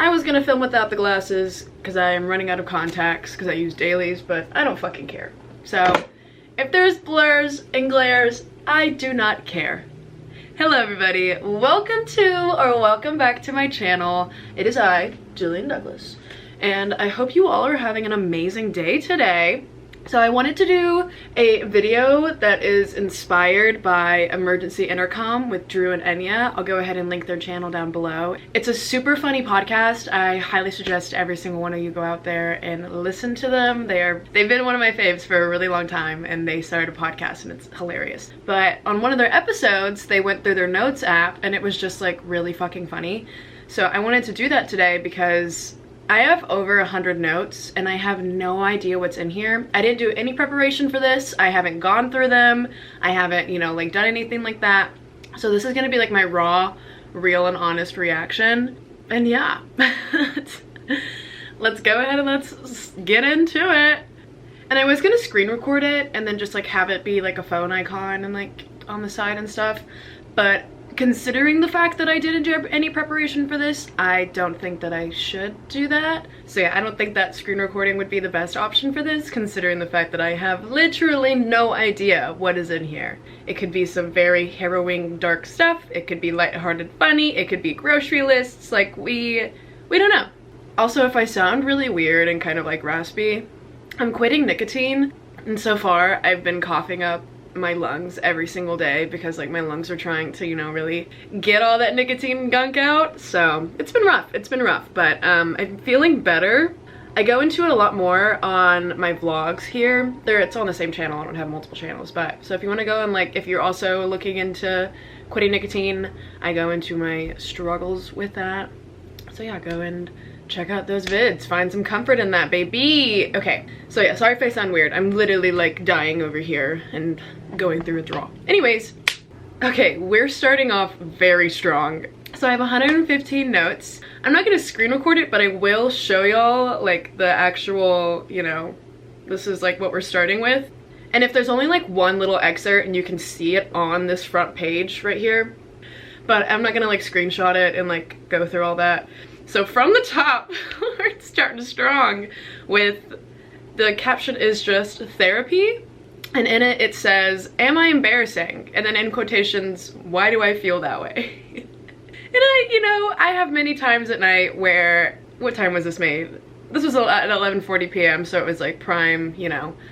I was gonna film without the glasses because I am running out of contacts because I use dailies, but I don't fucking care. So if there's blurs and glares, I do not care. Hello everybody, welcome back to my channel. It is I, Gillian Douglas, and I hope you all are having an amazing day today. So I wanted to do a video that is inspired by Emergency Intercom with Drew and Enya. I'll go ahead and link their channel down below. It's a super funny podcast. I highly suggest every single one of you go out there and listen to them. They've been one of my faves for a really long time, and they started a podcast and it's hilarious. But on one of their episodes, they went through their notes app and it was just like really fucking funny. So I wanted to do that today because I have over 100 notes and I have no idea what's in here. I didn't do any preparation for this. I haven't gone through them. I haven't, like done anything like that. So this is gonna be like my raw, real and honest reaction. And yeah, let's go ahead and let's get into it. And I was gonna screen record it and then just like have it be like a phone icon and like on the side and stuff. But considering the fact that I didn't do any preparation for this, I don't think that I should do that. So yeah, I don't think that screen recording would be the best option for this, considering the fact that I have literally no idea what is in here. It could be some very harrowing, dark stuff. It could be lighthearted, funny. It could be grocery lists. Like, we don't know. Also, if I sound really weird and kind of like raspy, I'm quitting nicotine. And so far, I've been coughing up my lungs every single day because like my lungs are trying to, really get all that nicotine gunk out. So it's been rough, but I'm feeling better. I go into it a lot more on my vlogs here. It's on the same channel. I don't have multiple channels, but so if you want to go and like, if you're also looking into quitting nicotine, I go into my struggles with that. So yeah, go and check out those vids, find some comfort in that, baby. Okay, so yeah, sorry if I sound weird. I'm literally like dying over here and going through withdrawal. Anyways, okay, we're starting off very strong. So I have 115 notes. I'm not gonna screen record it, but I will show y'all like the actual, this is like what we're starting with. And if there's only like one little excerpt and you can see it on this front page right here, but I'm not gonna like screenshot it and like go through all that. So from the top, we're starting strong with the caption is just therapy, and in it it says, "Am I embarrassing?" And then in quotations, "Why do I feel that way?" And I have many times at night where, what time was this made? This was at 11:40 p.m. so it was like prime,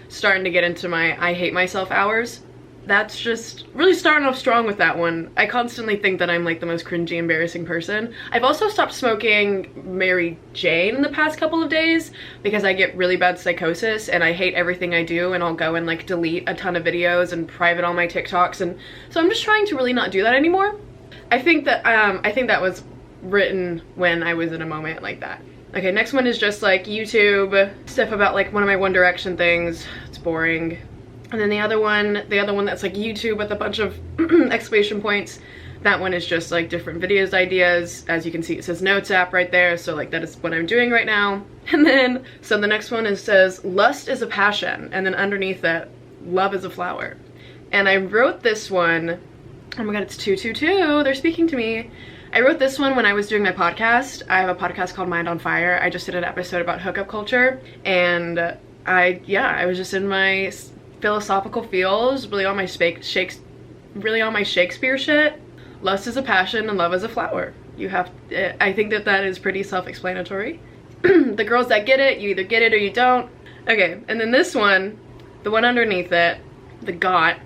starting to get into my I hate myself hours. That's just really starting off strong with that one. I constantly think that I'm like the most cringy, embarrassing person. I've also stopped smoking Mary Jane in the past couple of days because I get really bad psychosis and I hate everything I do, and I'll go and like delete a ton of videos and private all my TikToks, and so I'm just trying to really not do that anymore. I think that was written when I was in a moment like that. Okay, next one is just like YouTube stuff about like one of my One Direction things. It's boring. And then the other one that's like YouTube with a bunch of exclamation points, that one is just like different videos ideas. As you can see, it says notes app right there, so like that is what I'm doing right now. And then, so the next one says lust is a passion, and then underneath that, love is a flower. And I wrote this one, oh my god, it's 222, they're speaking to me. I wrote this one when I was doing my podcast. I have a podcast called Mind on Fire. I just did an episode about hookup culture, and I was just in my philosophical feels, really on my Shakespeare shit. Lust is a passion and love is a flower. I think that is pretty self-explanatory. The girls that get it, you either get it or you don't. Okay, and then this one, the one underneath it, the got,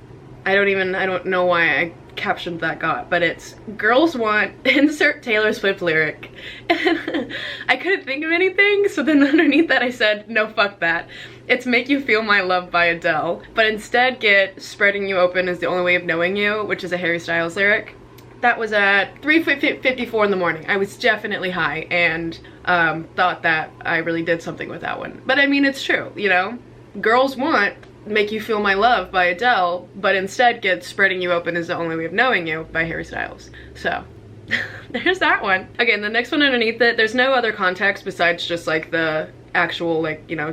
I don't know why I captioned that got, but it's girls want insert Taylor Swift lyric. And I couldn't think of anything, so then underneath that I said, no, fuck that. It's Make You Feel My Love by Adele, but instead get Spreading You Open Is the Only Way of Knowing You, which is a Harry Styles lyric. That was at 3:54 in the morning. I was definitely high and thought that I really did something with that one. But I mean, it's true, Girls want Make You Feel My Love by Adele, but instead get Spreading You Open Is the Only Way of Knowing You by Harry Styles. So there's that one. Okay, and the next one underneath it, there's no other context besides just like the actual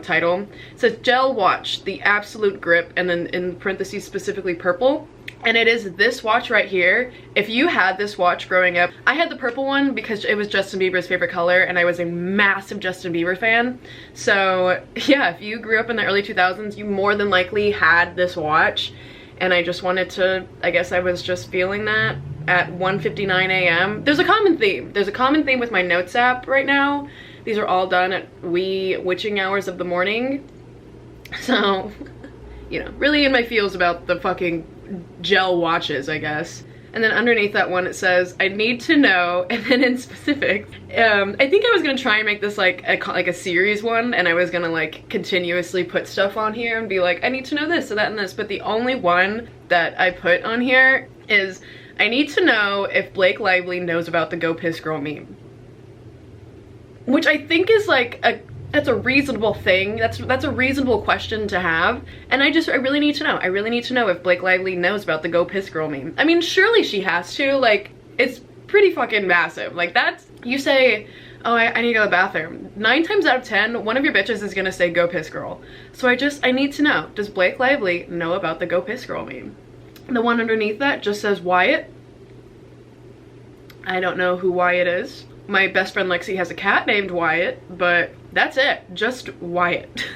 title. It says Gel Watch, the absolute grip, and then in parentheses specifically purple. and it is this watch right here. If you had this watch growing up, I had the purple one because it was Justin Bieber's favorite color and I was a massive Justin Bieber fan. So yeah, if you grew up in the early 2000s, you more than likely had this watch, and I just wanted to, I guess I was just feeling that at 1:59 a.m. There's a common theme. There's a common theme with my notes app right now. These are all done at wee witching hours of the morning. So, you know, really in my feels about the fucking gel watches, I guess. And then underneath that one it says, I need to know, and then in specific, I think I was gonna try and make this like a series one, and I was gonna like continuously put stuff on here and be like, I need to know this or that and this, but the only one that I put on here is, I need to know if Blake Lively knows about the Go Piss Girl meme. Which I think is like that's a reasonable thing. That's a reasonable question to have. And I really need to know. I really need to know if Blake Lively knows about the Go Piss Girl meme. I mean, surely she has to. Like, it's pretty fucking massive. Like, that's, you say, oh, I need to go to the bathroom. 9 times out of 10, one of your bitches is gonna say Go Piss Girl. So I need to know, does Blake Lively know about the Go Piss Girl meme? The one underneath that just says Wyatt. I don't know who Wyatt is. My best friend Lexi has a cat named Wyatt, but that's it, just Wyatt.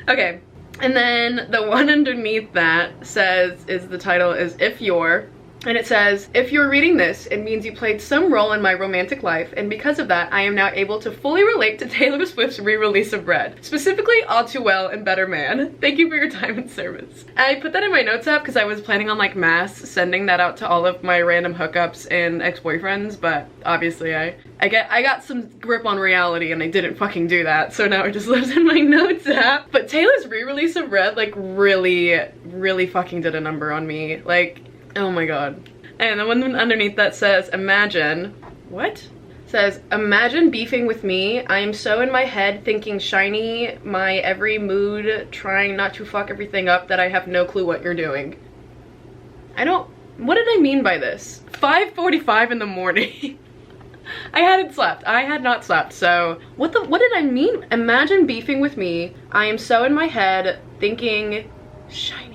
Okay, and then the one underneath that says, the title is If You're, and it says, if you're reading this, it means you played some role in my romantic life, and because of that, I am now able to fully relate to Taylor Swift's re-release of Red, specifically All Too Well and Better Man. Thank you for your time and service. I put that in my notes app because I was planning on like mass sending that out to all of my random hookups and ex-boyfriends, but obviously I got some grip on reality and I didn't fucking do that, so now it just lives in my notes app. But Taylor's re-release of Red like really fucking did a number on me. Like, oh my god. And the one underneath that says, imagine, what? Says, imagine beefing with me. I am so in my head thinking shiny, my every mood, trying not to fuck everything up that I have no clue what you're doing. What did I mean by this? 5:45 in the morning. I hadn't slept. I had not slept. So what did I mean? Imagine beefing with me. I am so in my head thinking shiny.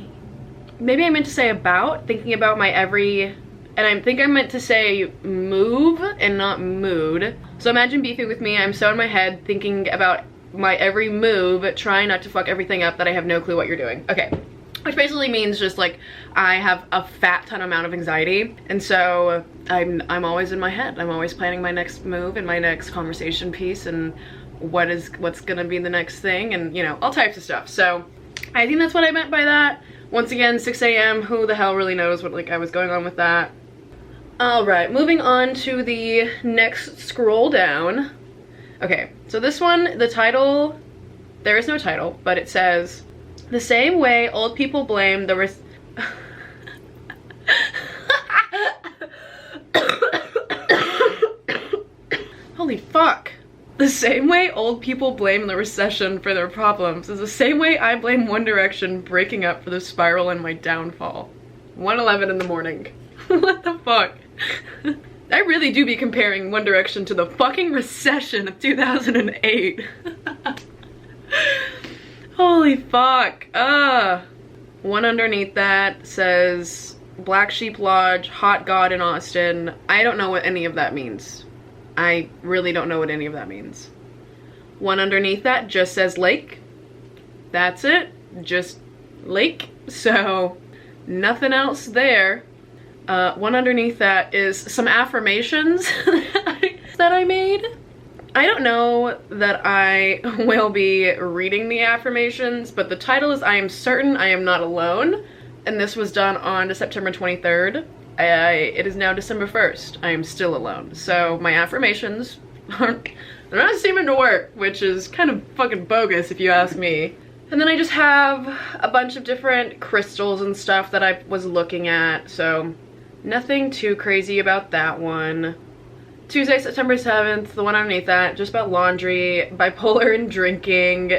Maybe I meant to say about, thinking about my every, and I think I meant to say move and not mood. So imagine beefing with me. I'm so in my head thinking about my every move, trying not to fuck everything up that I have no clue what you're doing. Okay. Which basically means just like I have a fat ton amount of anxiety, and so I'm always in my head. I'm always planning my next move and my next conversation piece and what's gonna be the next thing, and you know, all types of stuff. So I think that's what I meant by that. Once again, 6 a.m. Who the hell really knows what like I was going on with that. All right, moving on to the next scroll down. Okay, so this one, the title, there is no title, but it says, the same way old people blame the holy fuck. The same way old people blame the recession for their problems is the same way I blame One Direction breaking up for the spiral and my downfall. 1:11 in the morning. What the fuck? I really do be comparing One Direction to the fucking recession of 2008. Holy fuck. One underneath that says Black Sheep Lodge, Hot God in Austin. I don't know what any of that means. I really don't know what any of that means. One underneath that just says lake. That's it. Just lake. So nothing else there. One underneath that is some affirmations that I made. I don't know that I will be reading the affirmations, but the title is I am certain I am not alone. And this was done on September 23rd. It is now December 1st. I am still alone. So my affirmations they're not seeming to work, which is kind of fucking bogus if you ask me. And then I just have a bunch of different crystals and stuff that I was looking at, so nothing too crazy about that one. Tuesday, September 7th, the one underneath that, just about laundry, bipolar and drinking.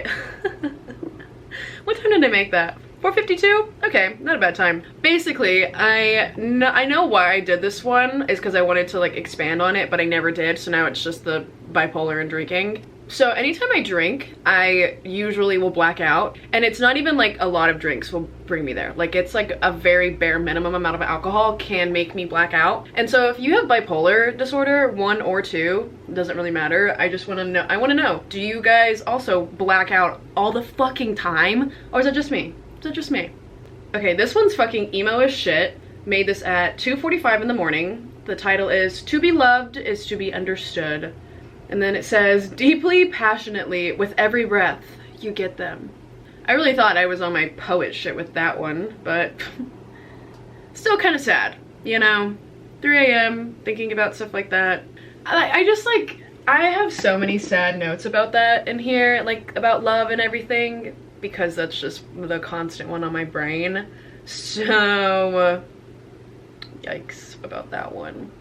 What time did I make that? 4:52? Okay, not a bad time. Basically, I know why I did this one is because I wanted to like expand on it, but I never did, so now it's just the bipolar and drinking. So anytime I drink, I usually will black out, and it's not even like a lot of drinks will bring me there. Like it's like a very bare minimum amount of alcohol can make me black out. And so if you have bipolar disorder, 1 or 2, doesn't really matter. I just want to know, do you guys also black out all the fucking time? Or is it just me? Is it just me? Okay, this one's fucking emo as shit. Made this at 2:45 in the morning. The title is "To be loved is to be understood." And then it says, "Deeply, passionately, with every breath, you get them." I really thought I was on my poet shit with that one, but still kind of sad, you know? 3 a.m. thinking about stuff like that. I just like, I have so many sad notes about that in here, like about love and everything, because that's just the constant one on my brain. So, yikes about that one.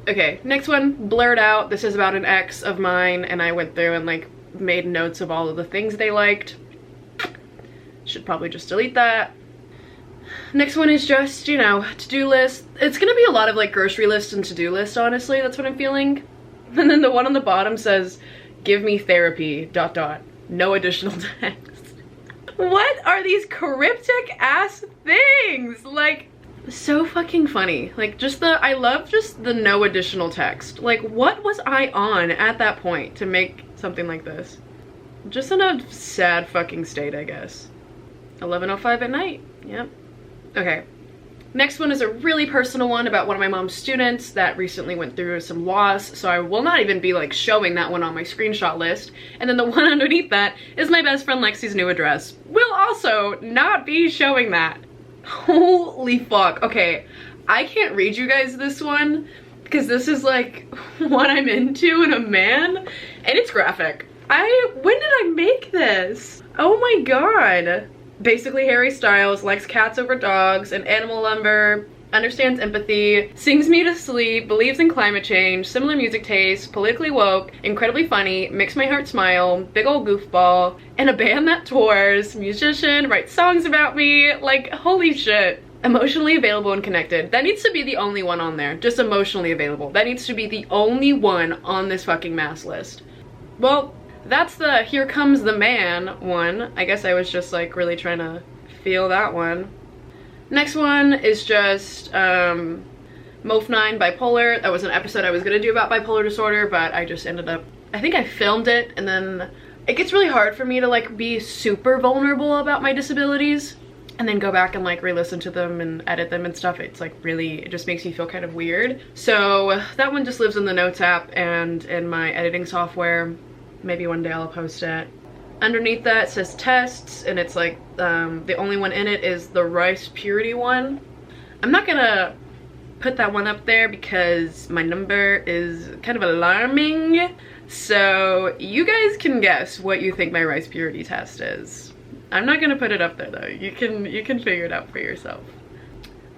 Okay, next one, Blurred Out. This is about an ex of mine, and I went through and like made notes of all of the things they liked. Should probably just delete that. Next one is just, you know, to-do list. It's gonna be a lot of like grocery list and to-do list, honestly. That's what I'm feeling. And then the one on the bottom says, "Give me therapy, ... No additional text." What are these cryptic ass things? Like, so fucking funny. Like, just the, I love just the no additional text. Like, what was I on at that point to make something like this? Just in a sad fucking state, I guess. 11:05 at night. Yep. Okay. Next one is a really personal one about one of my mom's students that recently went through some loss, so I will not even be like showing that one on my screenshot list. And then the one underneath that is my best friend Lexi's new address. We'll also not be showing that. Holy fuck. Okay, I can't read you guys this one because this is like what I'm into in a man, and it's graphic. When did I make this? Oh my god. Basically Harry Styles, likes cats over dogs and animal lumber, understands empathy, sings me to sleep, believes in climate change, similar music tastes, politically woke, incredibly funny, makes my heart smile, big old goofball, in a band that tours, musician, writes songs about me, like holy shit. Emotionally available and connected. That needs to be the only one on there. Just emotionally available. That needs to be the only one on this fucking mass list. Well, that's the "Here Comes the Man" one. I guess I was just like really trying to feel that one. Next one is just Mof9 bipolar. That was an episode I was gonna do about bipolar disorder, but I just ended up, I think I filmed it, and then it gets really hard for me to like be super vulnerable about my disabilities and then go back and like re-listen to them and edit them and stuff. It's like really, it just makes me feel kind of weird. So that one just lives in the Notes app and in my editing software. Maybe one day I'll post it. Underneath that says tests, and it's like the only one in it is the rice purity one. I'm not gonna put that one up there because my number is kind of alarming. So you guys can guess what you think my rice purity test is. I'm not gonna put it up there though. You can figure it out for yourself.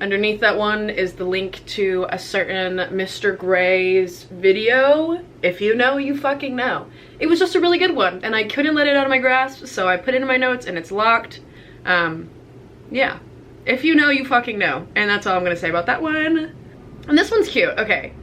Underneath that one is the link to a certain Mr. Gray's video. If you know, you fucking know. It was just a really good one, and I couldn't let it out of my grasp, so I put it in my notes, and it's locked. Yeah. If you know, you fucking know. And that's all I'm gonna say about that one. And this one's cute. Okay.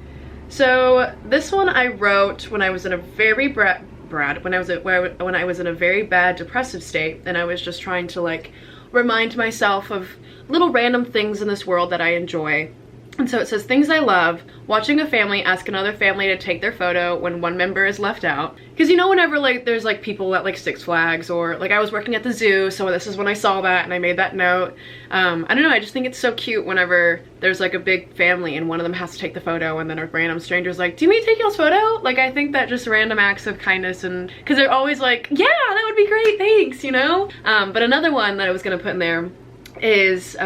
So this one I wrote when I was in a very when I was in a very bad depressive state, and I was just trying to like remind myself of little random things in this world that I enjoy. And so it says, things I love: watching a family ask another family to take their photo when one member is left out. Because you know, whenever like there's like people at like Six Flags, or like I was working at the zoo, so this is when I saw that and I made that note. I don't know, I just think it's so cute whenever there's like a big family and one of them has to take the photo, and then a random stranger's like, "Do you mean take y'all's photo?" Like, I think that just random acts of kindness, and because they're always like, "Yeah, that would be great, thanks," you know? But another one that I was gonna put in there is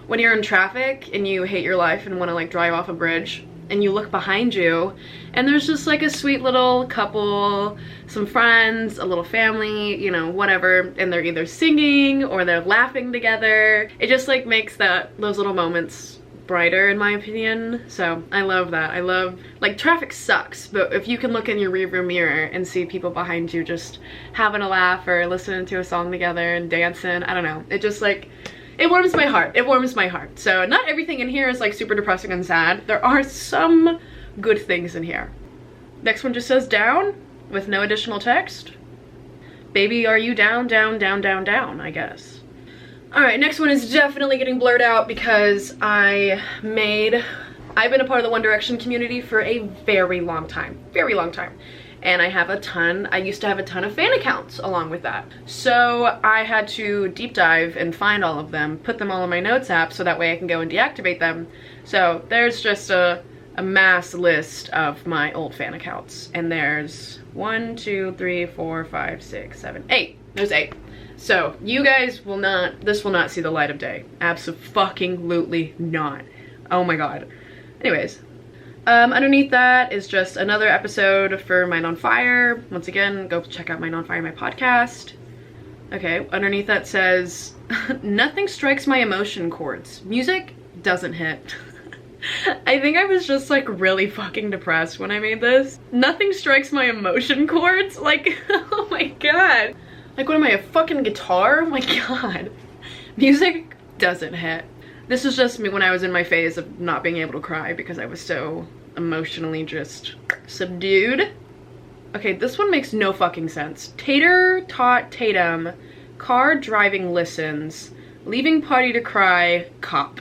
when you're in traffic and you hate your life and want to like drive off a bridge, and you look behind you and there's just like a sweet little couple, some friends, a little family, you know, whatever, and they're either singing or they're laughing together. It just like makes those little moments brighter, in my opinion. So I love that. I love, like, traffic sucks, but if you can look in your rearview mirror and see people behind you just having a laugh or listening to a song together and dancing, I don't know, it just like, it warms my heart. It warms my heart. So not everything in here is like super depressing and sad. There are some good things in here. Next one just says down. with no additional text. Baby, are you down, down, down, down, down, I guess. Alright, next one is definitely getting blurred out because I've been a part of the One Direction community for a very long time. Very long time. And I used to have a ton of fan accounts along with that. So I had to deep dive and find all of them, put them all in my notes app so that way I can go and deactivate them. So there's just a mass list of my old fan accounts. And there's 1, 2, 3, 4, 5, 6, 7, 8. There's 8. So you guys this will not see the light of day. Abso-fucking-lutely not. Oh my god. Anyways. Underneath that is just another episode for Mind on Fire. Once again, go check out Mind on Fire, my podcast. Okay, underneath that says, nothing strikes my emotion chords. Music doesn't hit. I think I was just like really fucking depressed when I made this. Nothing strikes my emotion chords? Like, oh my god. Like, what am I, a fucking guitar? Oh my god. Music doesn't hit. This is just me when I was in my phase of not being able to cry because I was so emotionally just subdued. Okay, this one makes no fucking sense. Tater taught tatum, car driving listens, leaving party to cry, cop.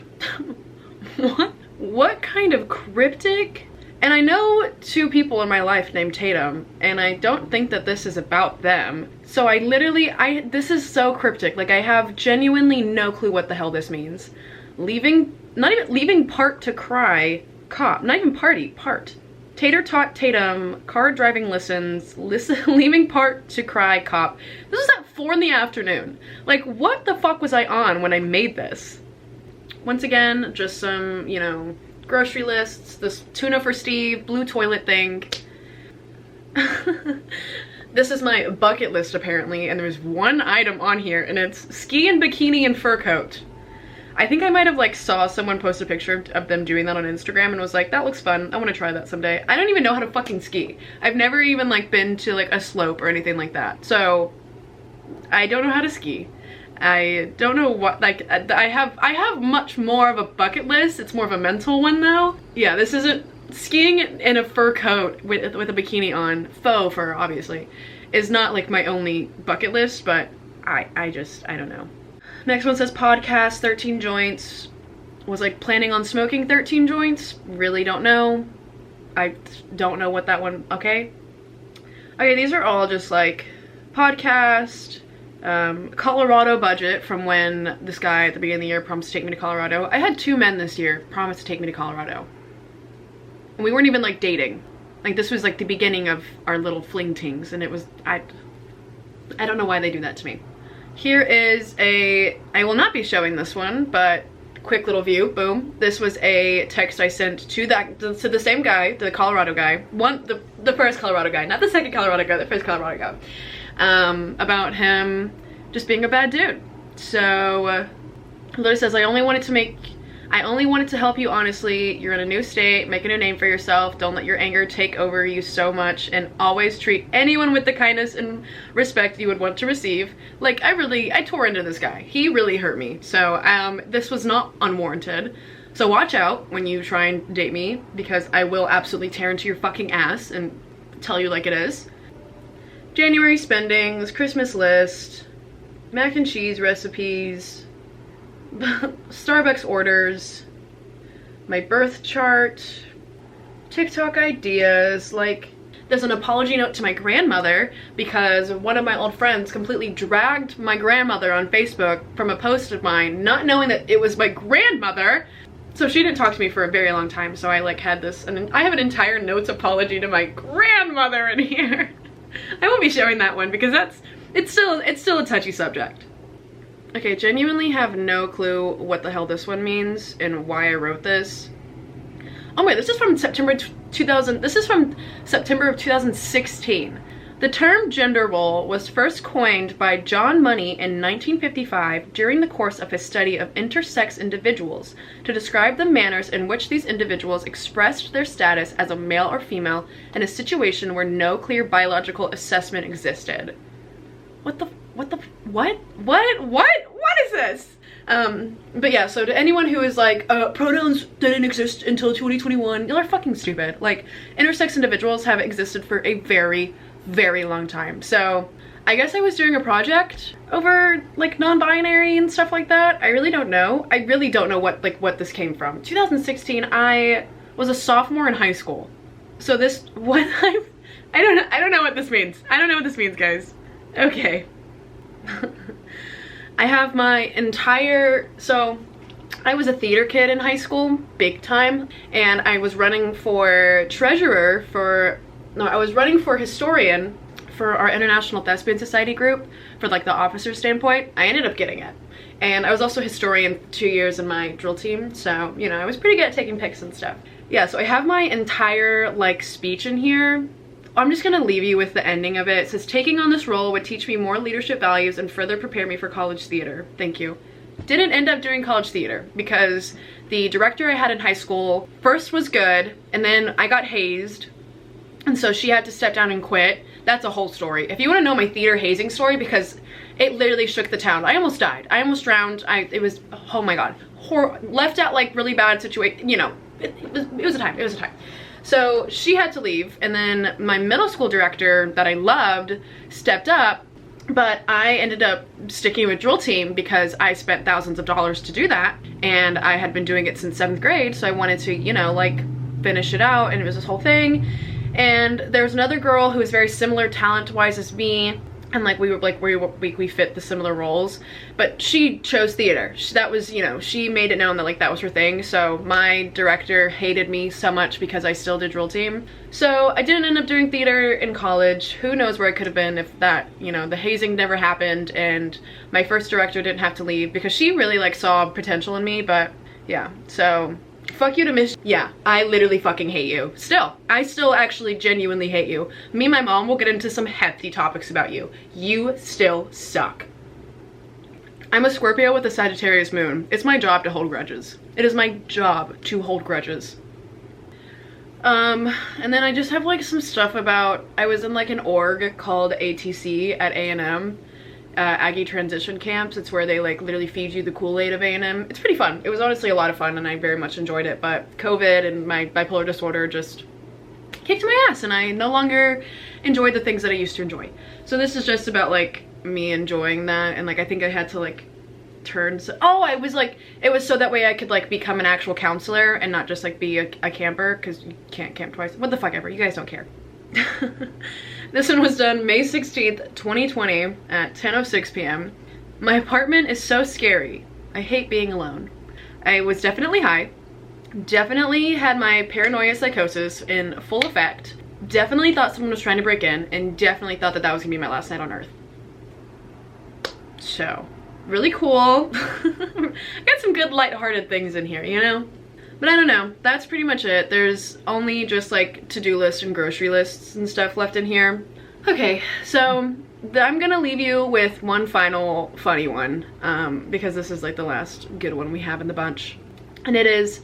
What? What kind of cryptic? And I know 2 people in my life named Tatum, and I don't think that this is about them. So this is so cryptic. Like, I have genuinely no clue what the hell this means. Not even leaving part to cry, cop. Not even party, part. Tater taught tatum, car driving listens, leaving part to cry, cop. This was at 4 in the afternoon. Like, what the fuck was I on when I made this? Once again, just some, you know, grocery lists, this tuna for Steve, blue toilet thing. This is my bucket list apparently, and there's one item on here, and it's ski and bikini and fur coat. I think I might have like saw someone post a picture of them doing that on Instagram and was like, that looks fun, I want to try that someday. I don't even know how to fucking ski. I've never even like been to like a slope or anything like that. So I don't know how to ski. I don't know what, like, I have much more of a bucket list. It's more of a mental one though. Yeah, this isn't, skiing in a fur coat with a bikini on, faux fur obviously, is not like my only bucket list, but I don't know. Next one says podcast 13 joints. Was like planning on smoking 13 joints. Really don't know. I don't know what that one, okay. Okay, these are all just like podcast, Colorado budget from when this guy at the beginning of the year promised to take me to Colorado. I had 2 men this year promise to take me to Colorado. And we weren't even like dating. Like this was like the beginning of our little fling tings, and it was, I don't know why they do that to me. Here is I will not be showing this one, but quick little view, boom. This was a text I sent to the same guy, the Colorado guy. The first Colorado guy, not the second Colorado guy, the first Colorado guy. About him just being a bad dude. So, literally says, I only wanted to help you honestly. You're in a new state, making a name for yourself. Don't let your anger take over you so much, and always treat anyone with the kindness and respect you would want to receive. Like, I tore into this guy. He really hurt me. So, this was not unwarranted. So watch out when you try and date me, because I will absolutely tear into your fucking ass and tell you like it is. January spendings, Christmas list, mac and cheese recipes, Starbucks orders, my birth chart, TikTok ideas. Like, there's an apology note to my grandmother because one of my old friends completely dragged my grandmother on Facebook from a post of mine, not knowing that it was my grandmother. So she didn't talk to me for a very long time, so I like had this, and I have an entire notes apology to my grandmother in here. I won't be showing that one because it's still a touchy subject. Okay, genuinely have no clue what the hell this one means and why I wrote this. Oh wait, this is from September of 2016. The term gender role was first coined by John Money in 1955 during the course of his study of intersex individuals to describe the manners in which these individuals expressed their status as a male or female in a situation where no clear biological assessment existed. What is this? But yeah, so to anyone who is like, pronouns didn't exist until 2021, y'all are fucking stupid. Like, intersex individuals have existed for a very, very long time. So I guess I was doing a project over like non-binary and stuff like that. I really don't know. I really don't know what this came from. 2016, I was a sophomore in high school. So this, I don't know what this means. I don't know what this means, guys. Okay. I have my entire, so I was a theater kid in high school, big time, and I was running for treasurer for, no, I was running for historian for our International Thespian Society group for like the officer standpoint. I ended up getting it. And I was also historian 2 years in my drill team, so, you know, I was pretty good at taking pics and stuff. Yeah, so I have my entire like speech in here. I'm just gonna leave you with the ending of it. It says, taking on this role would teach me more leadership values and further prepare me for college theater. Thank you. Didn't end up doing college theater because the director I had in high school first was good, and then I got hazed, and so she had to step down and quit. That's a whole story. If you want to know my theater hazing story, because it literally shook the town. I almost died. I almost drowned. It was, oh my god, left out like really bad situation. You know, it was a time. It was a time. So she had to leave, and then my middle school director that I loved stepped up, but I ended up sticking with drill team because I spent thousands of dollars to do that, and I had been doing it since 7th grade, so I wanted to, you know, like finish it out, and it was this whole thing. And there was another girl who was very similar talent-wise as me, and like we fit the similar roles, but she chose theater. That was, you know, she made it known that like that was her thing. So my director hated me so much because I still did drill team. So I didn't end up doing theater in college. Who knows where I could have been if that, you know, the hazing never happened and my first director didn't have to leave, because she really like saw potential in me. But yeah, so fuck you to Miss. Yeah, I literally fucking hate you. Still, I still actually genuinely hate you. Me and my mom will get into some hefty topics about you. You still suck. I'm a Scorpio with a Sagittarius moon. It's my job to hold grudges. It is my job to hold grudges. And then I just have like some stuff about, I was in like an org called ATC at A&M. Aggie transition camps. It's where they like literally feed you the Kool-Aid of A&M. It's pretty fun. It was honestly a lot of fun and I very much enjoyed it, but COVID and my bipolar disorder just kicked my ass and I no longer enjoyed the things that I used to enjoy. So this is just about like me enjoying that, and like I think I had to like turn, oh, I was like, it was so that way I could like become an actual counselor and not just like be a camper, because you can't camp twice. What the fuck ever, you guys don't care. This one was done May 16th, 2020 at 10:06 p.m. My apartment is so scary. I hate being alone. I was definitely high. Definitely had my paranoia psychosis in full effect. Definitely thought someone was trying to break in, and definitely thought that that was gonna be my last night on Earth. So, really cool. Got some good lighthearted things in here, you know? But I don't know, that's pretty much it. There's only just like to-do lists and grocery lists and stuff left in here. Okay, so I'm gonna leave you with one final funny one, because this is like the last good one we have in the bunch. And it is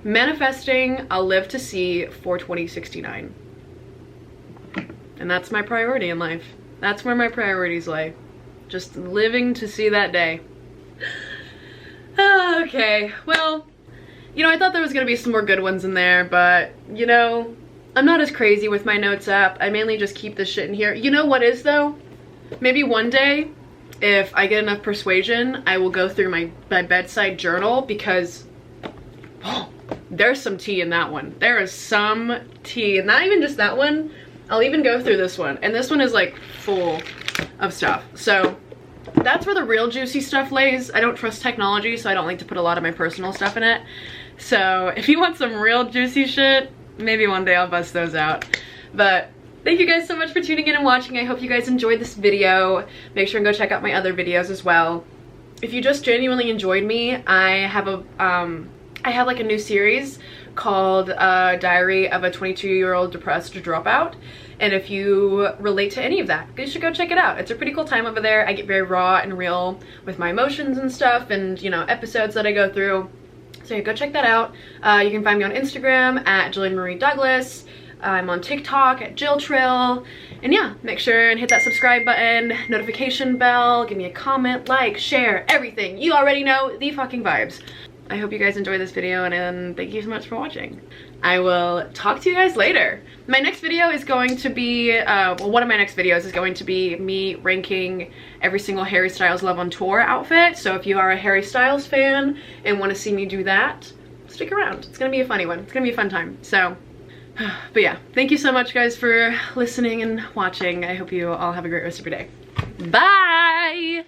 manifesting I'll live to see 4/2069. And that's my priority in life. That's where my priorities lay. Just living to see that day. Okay, well, you know, I thought there was gonna be some more good ones in there, but, you know, I'm not as crazy with my notes app. I mainly just keep this shit in here. You know what is, though? Maybe one day, if I get enough persuasion, I will go through my bedside journal, because oh, there's some tea in that one. There is some tea, and not even just that one. I'll even go through this one, and this one is like full of stuff. So that's where the real juicy stuff lays. I don't trust technology, so I don't like to put a lot of my personal stuff in it. So if you want some real juicy shit, maybe one day I'll bust those out. But thank you guys so much for tuning in and watching. I hope you guys enjoyed this video. Make sure and go check out my other videos as well. If you just genuinely enjoyed me, I have like a new series called Diary of a 22-year-old Depressed Dropout. And if you relate to any of that, you should go check it out. It's a pretty cool time over there. I get very raw and real with my emotions and stuff, and, you know, episodes that I go through. So yeah, go check that out. You can find me on Instagram at Gillian Marie Douglas. I'm on TikTok at Jill Trill. And yeah, make sure and hit that subscribe button, notification bell, give me a comment, like, share, everything. You already know the fucking vibes. I hope you guys enjoyed this video, and thank you so much for watching. I will talk to you guys later. My next video is going to be, well, one of my next videos is going to be me ranking every single Harry Styles Love on Tour outfit. So if you are a Harry Styles fan and want to see me do that, stick around. It's gonna be a funny one. It's gonna be a fun time. So, but yeah, thank you so much guys for listening and watching. I hope you all have a great rest of your day. Bye!